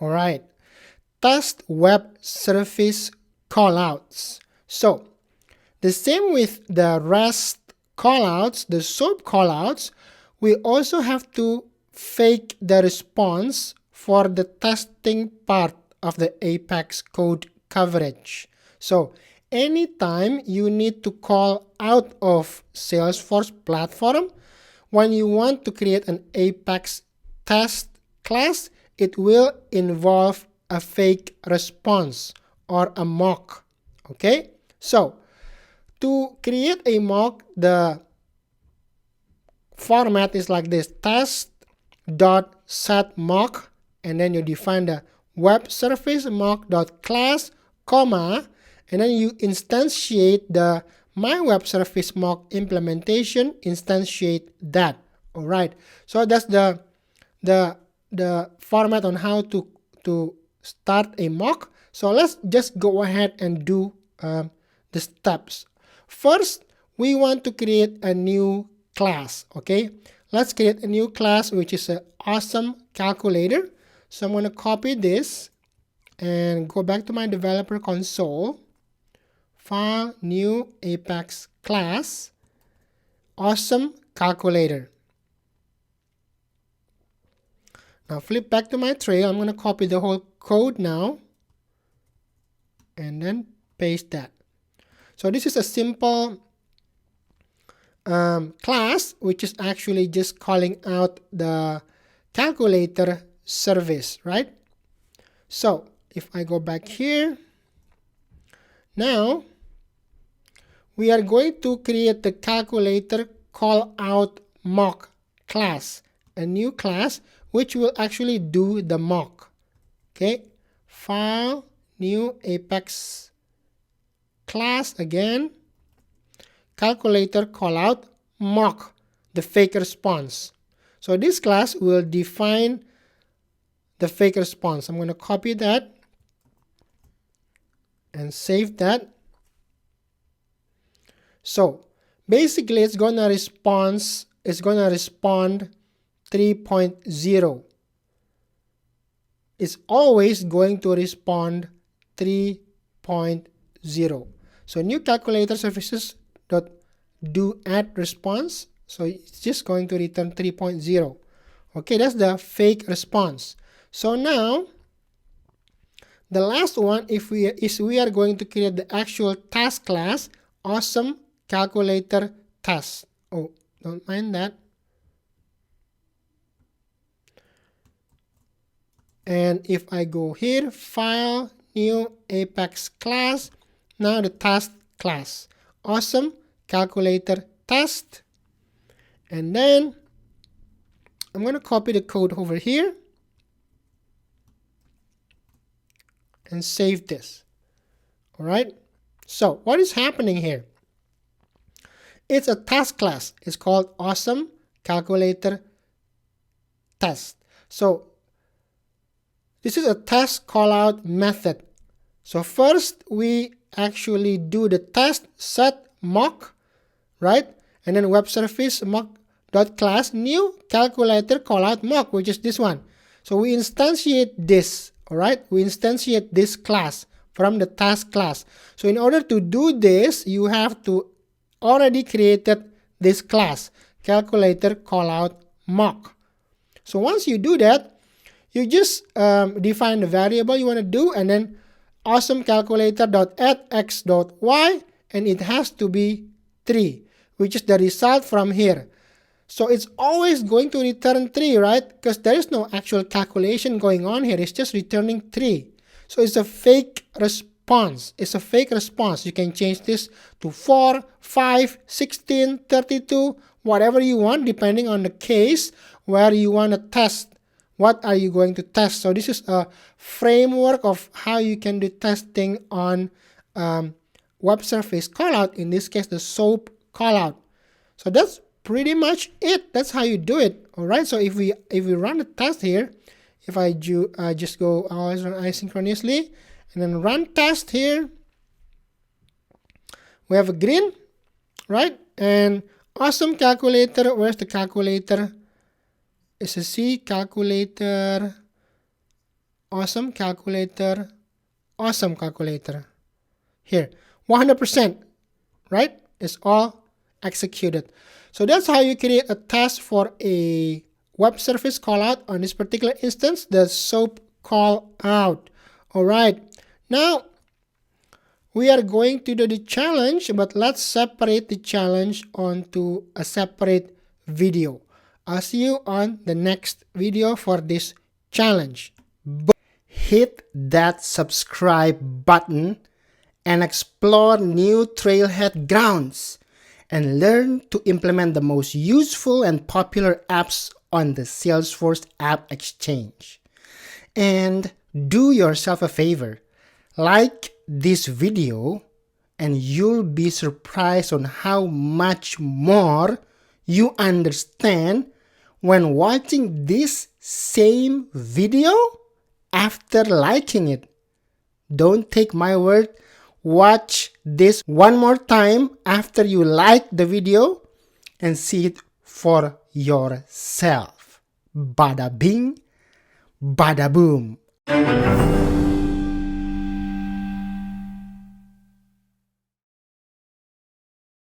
All right. Test web service callouts. So the same with the REST callouts, the SOAP callouts, we also have to fake the response for the testing part of the Apex code coverage. So anytime you need to call out of Salesforce platform, when you want to create an Apex test class, it will involve a fake response or a mock. Okay, so to create a mock, the format is like this: test.setMock, and then you define the web service mock.class, comma, and then you instantiate the my web service mock implementation, instantiate that. All right, so that's the format on how to start a mock. So let's just go ahead and do the steps. First, we want to create a new class. Okay, let's create a new class, which is an awesome calculator. So I'm going to copy this and go back to my developer console, file, new Apex class, awesome calculator. Now flip back to my trail. I'm going to copy the whole code now and then paste that. So this is a simple class, which is actually just calling out the calculator service, right? So if I go back here, now we are going to create the calculator call out mock class, a new class which will actually do the mock. Okay, file, new Apex class again, calculator callout mock, the fake response. So this class will define the fake response. I'm going to copy that and save that. So basically it's going to respond 3.0. It's always going to respond 3.0. So new calculator services dot do add response. So it's just going to return 3.0. Okay, that's the fake response. So now the last one, we are going to create the actual task class, awesome calculator test. Oh, don't mind that. And if I go here, file, new Apex class, now the task class, awesome calculator test. And then I'm going to copy the code over here and save this. All right. So what is happening here? It's a task class. It's called awesome calculator test. So this is a test callout method. So first we actually do the test set mock, right? And then web service mock.class new calculator callout mock, which is this one. So we instantiate this, all right? We instantiate this class from the task class. So in order to do this, you have to already created this class, calculator callout mock. So once you do that, you just define the variable you want to do, and then awesome calculator.add x.y, and it has to be 3, which is the result from here. So it's always going to return 3, right? Because there is no actual calculation going on here. It's just returning 3. So it's a fake response. It's a fake response. You can change this to 4, 5, 16, 32, whatever you want, depending on the case where you want to test. What are you going to test? So this is a framework of how you can do testing on web service callout, in this case the SOAP callout. So that's pretty much it. That's how you do it. All right, so if we run the test here, if I just go always run asynchronously and then run test here, we have a green, right? And awesome calculator, where's the calculator? It's a C calculator awesome calculator, awesome calculator. Here, 100%, right? It's all executed. So that's how you create a task for a web service callout. On this particular instance, the SOAP callout. All right. Now, we are going to do the challenge, but let's separate the challenge onto a separate video. I'll see you on the next video for this challenge. Hit that subscribe button and explore new Trailhead grounds and learn to implement the most useful and popular apps on the Salesforce App Exchange. And do yourself a favor, like this video, and you'll be surprised on how much more you understand when watching this same video after liking it. Don't take my word. Watch this one more time after you like the video and see it for yourself. Bada bing, bada boom.